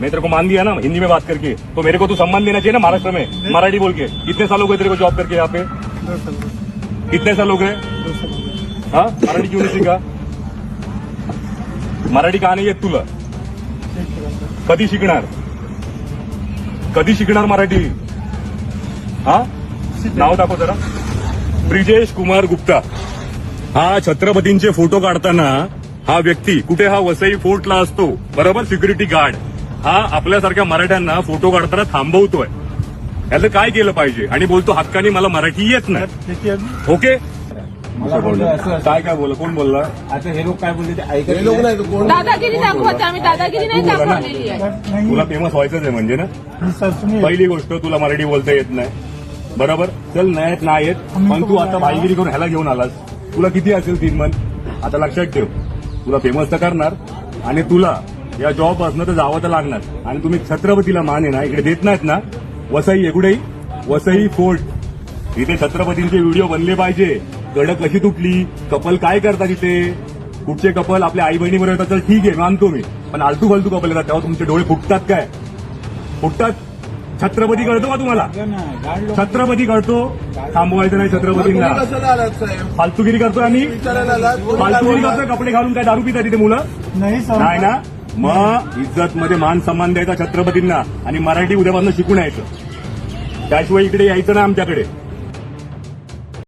मैं तेरे को मान दिया ना हिंदी में बात करके, तो मेरे को तू सम्मान देना चाहिए ना महाराष्ट्र में मराठी बोल के। कितने साल हो गए तेरे को जॉब करके यहाँ पे? 2 साल हो गए। कितने साल हो गए? 2 साल हो गए। हाँ, मराठी क्यों नहीं शिका? मराठी का नाही येत तुला? कधी शिकणार? कधी शिकणार मराठी? हा, नाव दाखव जरा. ब्रिजेश कुमार गुप्ता. हा छत्रपतींचे फोटो काढताना हा व्यक्ती कुठे, हा वसई फोर्टला असतो बरोबर, सिक्युरिटी गार्ड. हा आपल्यासारख्या मराठ्यांना फोटो काढताना थांबवतोय. याचं काय केलं पाहिजे? आणि बोलतो हक्कानी मला मराठी येत नाही. ठीक आहे. ओके, मला बोललो असं काय बोलला? कोण बोलला? आता हे लोक काय बोलले ते ऐकत लोक नाही तो कोण दादागिरी दाखवत आम्ही दादागिरी नाही दाखवलेली आहे. नाही तुला फेमस व्हायचंच आहे म्हणजे ना. मी सर तुम्ही पहिली गोष्ट, तुला मराठी बोलता येत नाही बरोबर. चल नाही येत, पण तू आता भाईगिरी करून ह्याला घेऊन आलास. तुला किती असेल 3 मन? आता लक्षात ठेव, तुला फेमस तर करणार आणि तुला या जॉब असणं तर जावं तर लागणार. आणि तुम्ही छत्रपतीला मान आहे ना इकडे देत नाहीत ना. वसई एकुडेही वसई फोर्ट, इथे छत्रपतींचे व्हिडिओ बनले पाहिजे. गड कशी तुटली, कपल काय करतात इथे, कुठचे कपल आपल्या आई बहिणीबरोबर येतात तर ठीक आहे मानतो मी, पण आलतू फालतू कपल येतात तेव्हा तुमचे डोळे फुटतात काय? फुटतात. छत्रपती कळतो का तुम्हाला? छत्रपती कळतो. थांबवायचं नाही छत्रपतींना. कशाला आलात साहेब? फालतूगिरी करतोय आम्ही. विचारायला आलात? फालतूगिरी करतोय. कपडे घालून काय दारू पितात तिथे मुलं? नाही सर नाही ना. मग इज्जत मध्ये मान सन्मान द्यायचा छत्रपतींना आणि मराठी उद्यापासून शिकून यायचं. त्याशिवाय इकडे यायचं ना आमच्याकडे.